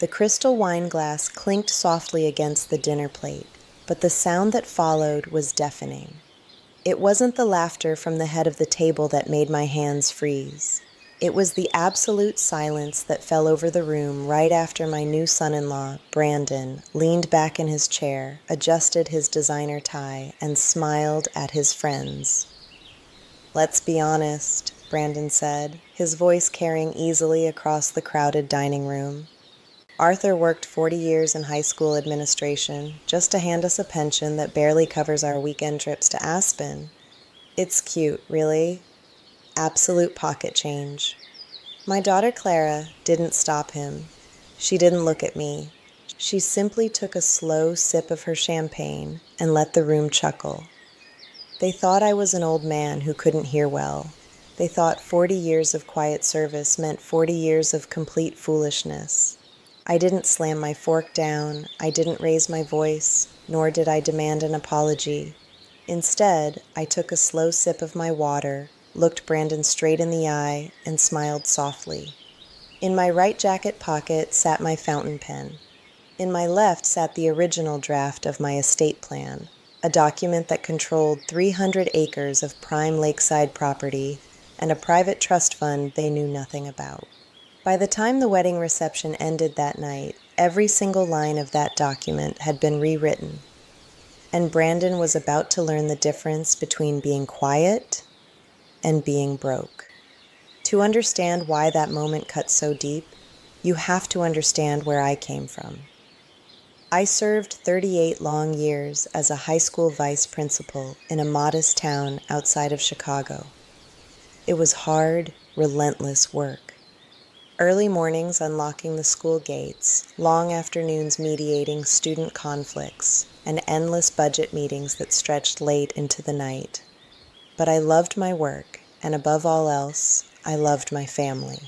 The crystal wine glass clinked softly against the dinner plate, but the sound that followed was deafening. It wasn't the laughter from the head of the table that made my hands freeze. It was the absolute silence that fell over the room right after my new son-in-law, Brandon, leaned back in his chair, adjusted his designer tie, and smiled at his friends. "Let's be honest," Brandon said, his voice carrying easily across the crowded dining room. "Arthur worked 40 years in high school administration just to hand us a pension that barely covers our weekend trips to Aspen. It's cute, really. Absolute pocket change." My daughter Clara didn't stop him. She didn't look at me. She simply took a slow sip of her champagne and let the room chuckle. They thought I was an old man who couldn't hear well. They thought 40 years of quiet service meant 40 years of complete foolishness. I didn't slam my fork down, I didn't raise my voice, nor did I demand an apology. Instead, I took a slow sip of my water, looked Brandon straight in the eye, and smiled softly. In my right jacket pocket sat my fountain pen. In my left sat the original draft of my estate plan, a document that controlled 300 acres of prime lakeside property and a private trust fund they knew nothing about. By the time the wedding reception ended that night, every single line of that document had been rewritten, and Brandon was about to learn the difference between being quiet and being broke. To understand why that moment cut so deep, you have to understand where I came from. I served 38 long years as a high school vice principal in a modest town outside of Chicago. It was hard, relentless work. Early mornings unlocking the school gates, long afternoons mediating student conflicts, and endless budget meetings that stretched late into the night. But I loved my work, and above all else, I loved my family.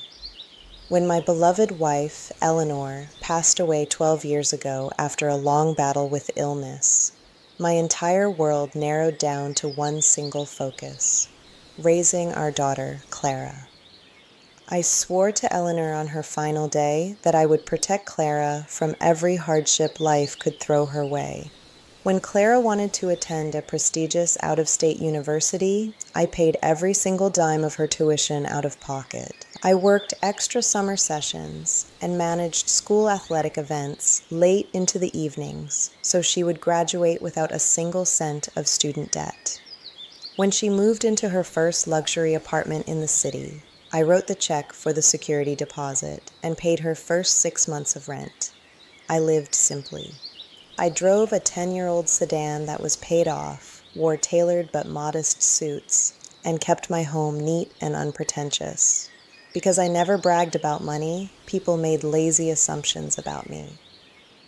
When my beloved wife, Eleanor, passed away 12 years ago after a long battle with illness, my entire world narrowed down to one single focus: raising our daughter, Clara. I swore to Eleanor on her final day that I would protect Clara from every hardship life could throw her way. When Clara wanted to attend a prestigious out-of-state university, I paid every single dime of her tuition out of pocket. I worked extra summer sessions and managed school athletic events late into the evenings so she would graduate without a single cent of student debt. When she moved into her first luxury apartment in the city, I wrote the check for the security deposit and paid her first 6 months of rent. I lived simply. I drove a 10-year-old sedan that was paid off, wore tailored but modest suits, and kept my home neat and unpretentious. Because I never bragged about money, people made lazy assumptions about me.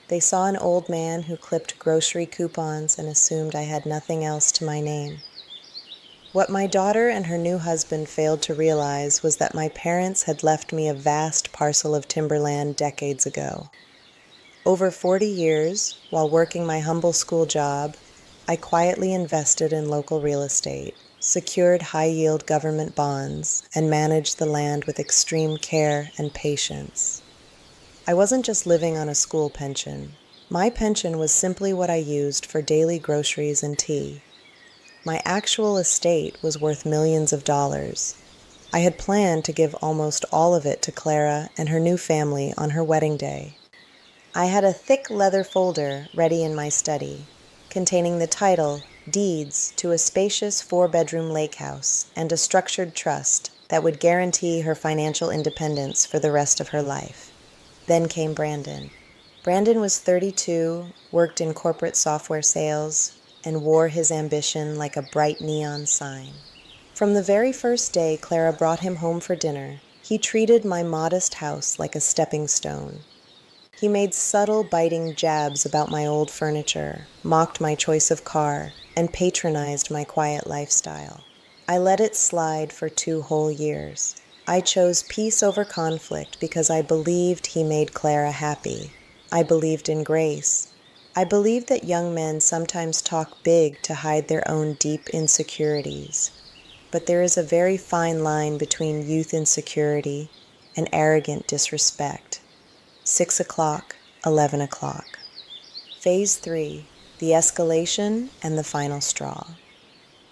They saw an old man who clipped grocery coupons and assumed I had nothing else to my name. What my daughter and her new husband failed to realize was that my parents had left me a vast parcel of timberland decades ago. Over 40 years, while working my humble school job, I quietly invested in local real estate, secured high-yield government bonds, and managed the land with extreme care and patience. I wasn't just living on a school pension. My pension was simply what I used for daily groceries and tea. My actual estate was worth millions of dollars. I had planned to give almost all of it to Clara and her new family on her wedding day. I had a thick leather folder ready in my study, containing the title, Deeds to a Spacious 4-Bedroom Lake House and a Structured Trust that would guarantee her financial independence for the rest of her life. Then came Brandon. Brandon was 32, worked in corporate software sales, and wore his ambition like a bright neon sign. From the very first day Clara brought him home for dinner, he treated my modest house like a stepping stone. He made subtle, biting jabs about my old furniture, mocked my choice of car, and patronized my quiet lifestyle. I let it slide for 2 whole years. I chose peace over conflict because I believed he made Clara happy. I believed in grace. I believed that young men sometimes talk big to hide their own deep insecurities. But there is a very fine line between youth insecurity and arrogant disrespect. 6 o'clock, 11 o'clock. Phase 3, the escalation and the final straw.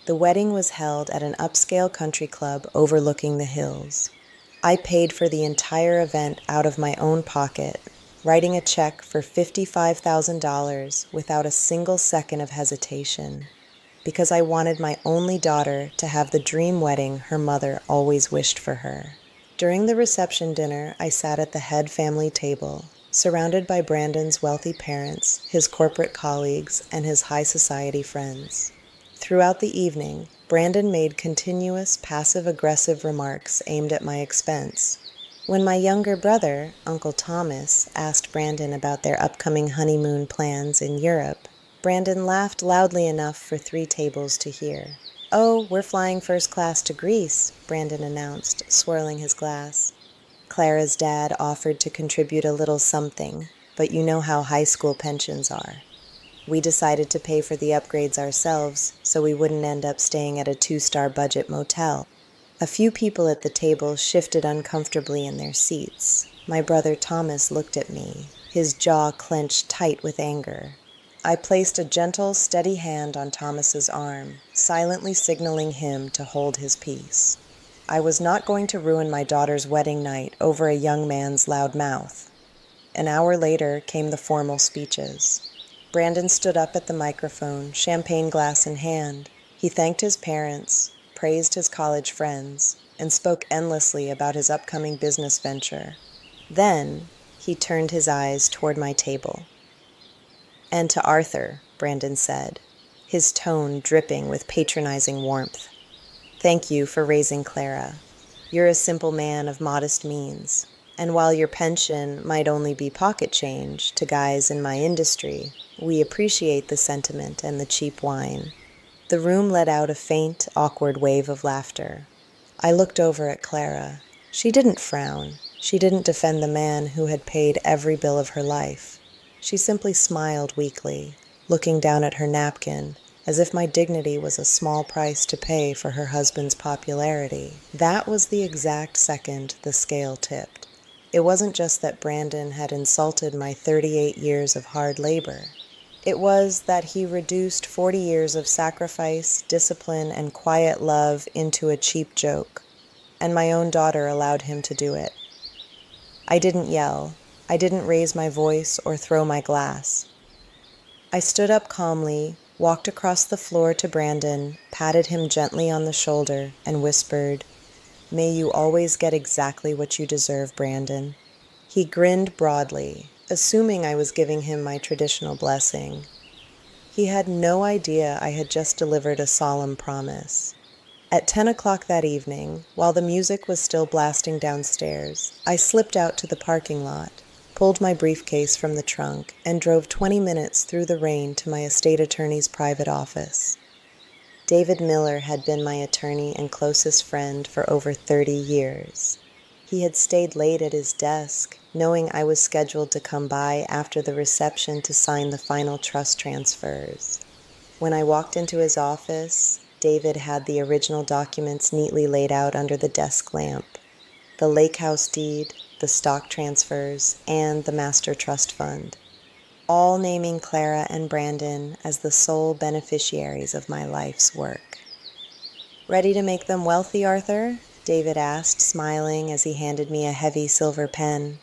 The wedding was held at an upscale country club overlooking the hills. I paid for the entire event out of my own pocket, writing a check for $55,000 without a single second of hesitation, because I wanted my only daughter to have the dream wedding her mother always wished for her. During the reception dinner, I sat at the head family table, surrounded by Brandon's wealthy parents, his corporate colleagues, and his high society friends. Throughout the evening, Brandon made continuous passive-aggressive remarks aimed at my expense. When my younger brother, Uncle Thomas, asked Brandon about their upcoming honeymoon plans in Europe, Brandon laughed loudly enough for 3 tables to hear. "Oh, we're flying first class to Greece," Brandon announced, swirling his glass. Clara's dad offered to contribute a little something, but you know how high school pensions are. We decided to pay for the upgrades ourselves so we wouldn't end up staying at a 2-star budget motel. A few people at the table shifted uncomfortably in their seats. My brother Thomas looked at me, his jaw clenched tight with anger. I placed a gentle, steady hand on Thomas's arm, silently signaling him to hold his peace. I was not going to ruin my daughter's wedding night over a young man's loud mouth. An hour later came the formal speeches. Brandon stood up at the microphone, champagne glass in hand. He thanked his parents, praised his college friends, and spoke endlessly about his upcoming business venture. Then, he turned his eyes toward my table. "And to Arthur," Brandon said, his tone dripping with patronizing warmth. "Thank you for raising Clara. You're a simple man of modest means, and while your pension might only be pocket change to guys in my industry, we appreciate the sentiment and the cheap wine." The room let out a faint, awkward wave of laughter. I looked over at Clara. She didn't frown. She didn't defend the man who had paid every bill of her life. She simply smiled weakly, looking down at her napkin, as if my dignity was a small price to pay for her husband's popularity. That was the exact second the scale tipped. It wasn't just that Brandon had insulted my 38 years of hard labor. It was that he reduced 40 years of sacrifice, discipline, and quiet love into a cheap joke, and my own daughter allowed him to do it. I didn't yell. I didn't raise my voice or throw my glass. I stood up calmly, walked across the floor to Brandon, patted him gently on the shoulder, and whispered, "May you always get exactly what you deserve, Brandon." He grinned broadly, assuming I was giving him my traditional blessing. He had no idea I had just delivered a solemn promise. At 10 o'clock that evening, while the music was still blasting downstairs, I slipped out to the parking lot, pulled my briefcase from the trunk, and drove 20 minutes through the rain to my estate attorney's private office. David Miller had been my attorney and closest friend for over 30 years. He had stayed late at his desk, knowing I was scheduled to come by after the reception to sign the final trust transfers. When I walked into his office, David had the original documents neatly laid out under the desk lamp: the lake house deed, the stock transfers, and the master trust fund, all naming Clara and Brandon as the sole beneficiaries of my life's work. "Ready to make them wealthy, Arthur?" David asked, smiling as he handed me a heavy silver pen.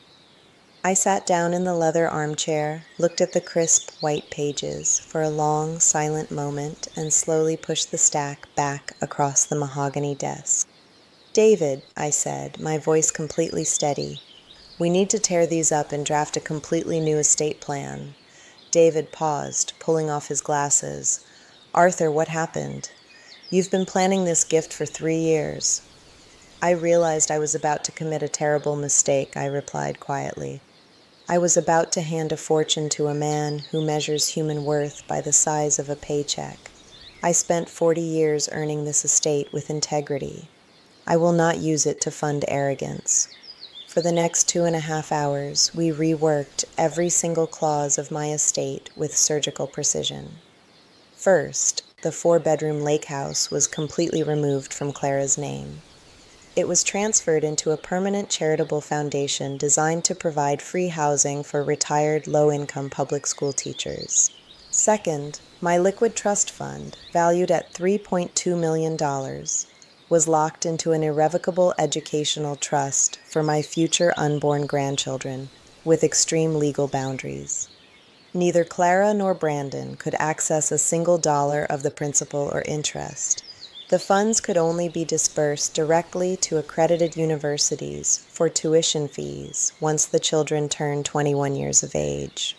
I sat down in the leather armchair, looked at the crisp white pages for a long, silent moment, and slowly pushed the stack back across the mahogany desk. "David," I said, my voice completely steady, "we need to tear these up and draft a completely new estate plan." David paused, pulling off his glasses. "Arthur, what happened? You've been planning this gift for 3 years. I realized I was about to commit a terrible mistake, I replied quietly. I was about to hand a fortune to a man who measures human worth by the size of a paycheck. I spent 40 years earning this estate with integrity. I will not use it to fund arrogance. For the next 2.5 hours, we reworked every single clause of my estate with surgical precision. First, the 4-bedroom lake house was completely removed from Clara's name. It was transferred into a permanent charitable foundation designed to provide free housing for retired low-income public school teachers. Second, my liquid trust fund, valued at $3.2 million, was locked into an irrevocable educational trust for my future unborn grandchildren with extreme legal boundaries. Neither Clara nor Brandon could access a single dollar of the principal or interest. The funds could only be disbursed directly to accredited universities for tuition fees once the children turned 21 years of age.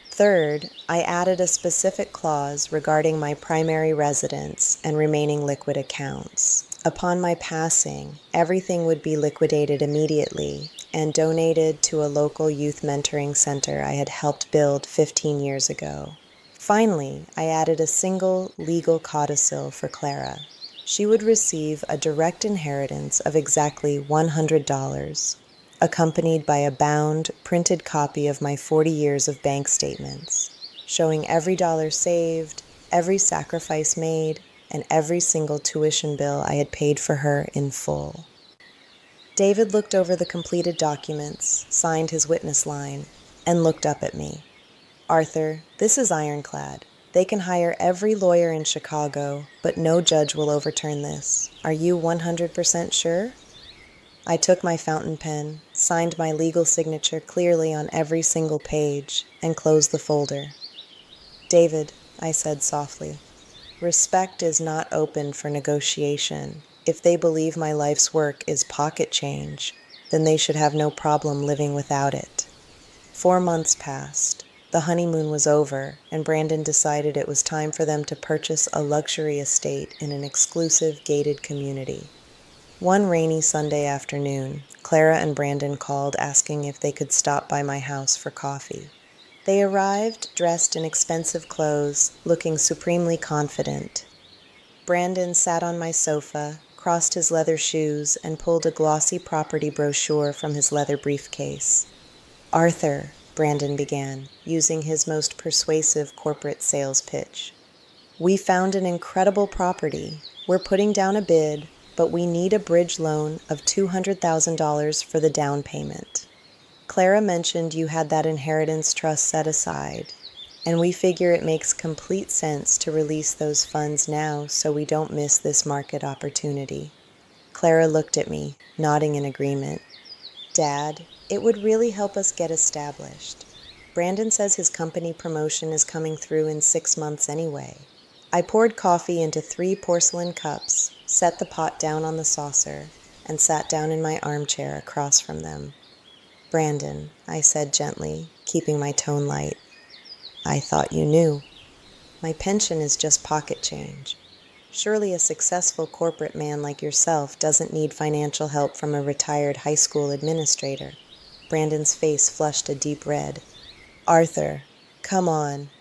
Third, I added a specific clause regarding my primary residence and remaining liquid accounts. Upon my passing, everything would be liquidated immediately and donated to a local youth mentoring center I had helped build 15 years ago. Finally, I added a single legal codicil for Clara. She would receive a direct inheritance of exactly $100, accompanied by a bound, printed copy of my 40 years of bank statements, showing every dollar saved, every sacrifice made, and every single tuition bill I had paid for her in full. David looked over the completed documents, signed his witness line, and looked up at me. "Arthur, this is ironclad. They can hire every lawyer in Chicago, but no judge will overturn this. Are you 100% sure?" I took my fountain pen, signed my legal signature clearly on every single page, and closed the folder. "David," I said softly, "respect is not open for negotiation. If they believe my life's work is pocket change, then they should have no problem living without it." 4 months passed. The honeymoon was over, and Brandon decided it was time for them to purchase a luxury estate in an exclusive gated community. One rainy Sunday afternoon, Clara and Brandon called asking if they could stop by my house for coffee. They arrived dressed in expensive clothes, looking supremely confident. Brandon sat on my sofa, crossed his leather shoes, and pulled a glossy property brochure from his leather briefcase. "Arthur," Brandon began, using his most persuasive corporate sales pitch, "we found an incredible property. We're putting down a bid, but we need a bridge loan of $200,000 for the down payment. Clara mentioned you had that inheritance trust set aside, and we figure it makes complete sense to release those funds now so we don't miss this market opportunity." Clara looked at me, nodding in agreement. "Dad, it would really help us get established. Brandon says his company promotion is coming through in 6 months anyway." I poured coffee into 3 porcelain cups, set the pot down on the saucer, and sat down in my armchair across from them. "Brandon," I said gently, keeping my tone light, "I thought you knew. My pension is just pocket change. Surely a successful corporate man like yourself doesn't need financial help from a retired high school administrator." Brandon's face flushed a deep red. "Arthur, come on.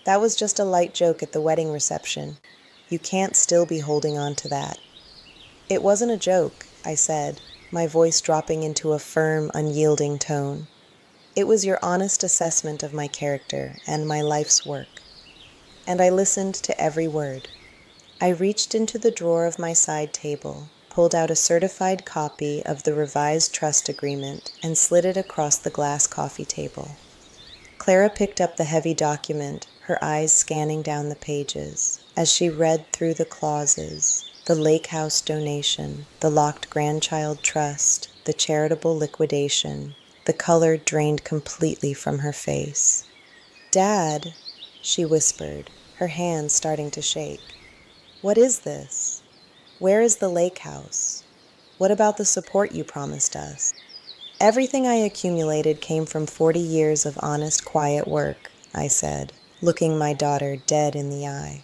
That was just a light joke at the wedding reception. You can't still be holding on to that." "It wasn't a joke," I said, my voice dropping into a firm, unyielding tone. "It was your honest assessment of my character and my life's work." And I listened to every word. I reached into the drawer of my side table, pulled out a certified copy of the revised trust agreement, and slid it across the glass coffee table. Clara picked up the heavy document, her eyes scanning down the pages. As she read through the clauses, the lake house donation, the locked grandchild trust, the charitable liquidation, the color drained completely from her face. "Dad," she whispered, her hands starting to shake. "What is this? Where is the lake house? What about the support you promised us?" "Everything I accumulated came from 40 years of honest, quiet work," I said, looking my daughter dead in the eye.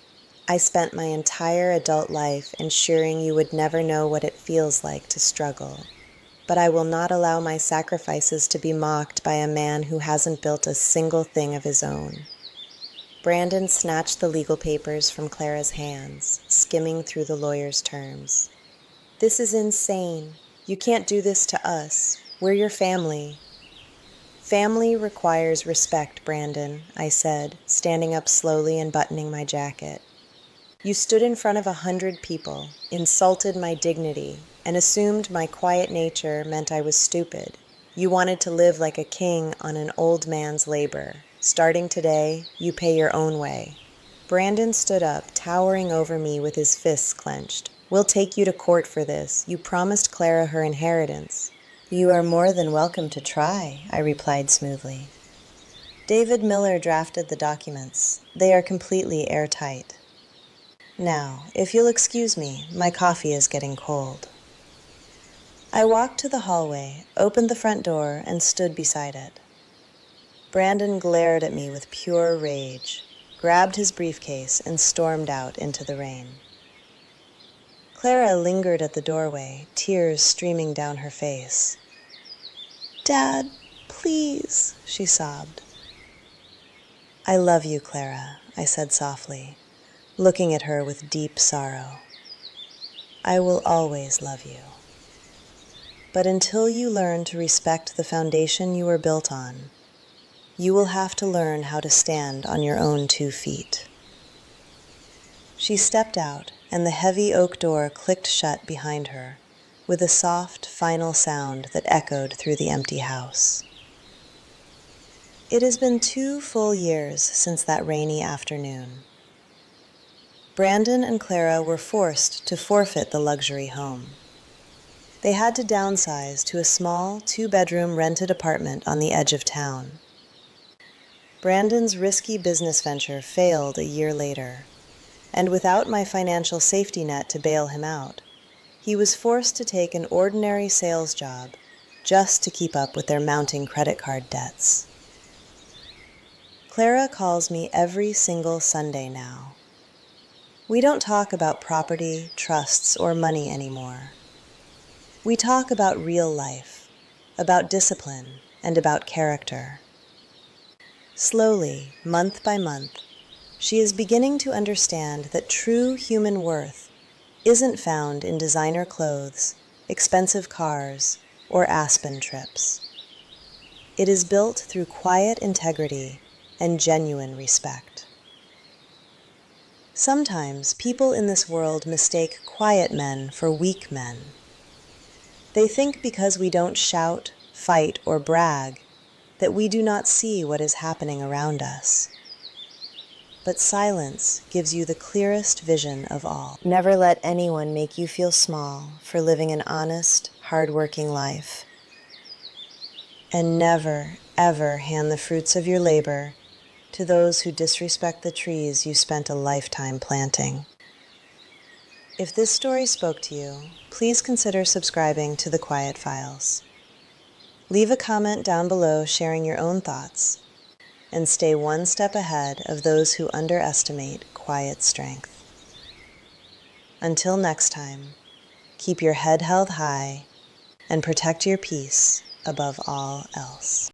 "I spent my entire adult life ensuring you would never know what it feels like to struggle. But I will not allow my sacrifices to be mocked by a man who hasn't built a single thing of his own." Brandon snatched the legal papers from Clara's hands, skimming through the lawyer's terms. "This is insane. You can't do this to us. We're your family." "Family requires respect, Brandon," I said, standing up slowly and buttoning my jacket. "You stood in front of 100 people, insulted my dignity, and assumed my quiet nature meant I was stupid. You wanted to live like a king on an old man's labor. Starting today, you pay your own way. Brandon stood up, towering over me with his fists clenched. We'll take you to court for this. You promised Clara her inheritance. You are more than welcome to try, I replied smoothly. David Miller drafted the documents. They are completely airtight. Now, if you'll excuse me, my coffee is getting cold. I walked to the hallway, opened the front door, and stood beside it. Brandon glared at me with pure rage, grabbed his briefcase, and stormed out into the rain. Clara lingered at the doorway, tears streaming down her face. "Dad, please," she sobbed. "I love you, Clara," I said softly, looking at her with deep sorrow. "I will always love you. But until you learn to respect the foundation you were built on, you will have to learn how to stand on your own 2 feet." She stepped out, and the heavy oak door clicked shut behind her, with a soft, final sound that echoed through the empty house. It has been 2 full years since that rainy afternoon. Brandon and Clara were forced to forfeit the luxury home. They had to downsize to a small 2-bedroom rented apartment on the edge of town. Brandon's risky business venture failed a year later, and without my financial safety net to bail him out, he was forced to take an ordinary sales job just to keep up with their mounting credit card debts. Clara calls me every single Sunday now. We don't talk about property, trusts, or money anymore. We talk about real life, about discipline, and about character. Slowly, month by month, she is beginning to understand that true human worth isn't found in designer clothes, expensive cars, or Aspen trips. It is built through quiet integrity and genuine respect. Sometimes people in this world mistake quiet men for weak men. They think because we don't shout, fight, or brag, that we do not see what is happening around us. But silence gives you the clearest vision of all. Never let anyone make you feel small for living an honest, hard-working life. And never, ever hand the fruits of your labor to those who disrespect the trees you spent a lifetime planting. If this story spoke to you, please consider subscribing to The Quiet Files. Leave a comment down below sharing your own thoughts, and stay one step ahead of those who underestimate quiet strength. Until next time, keep your head held high and protect your peace above all else.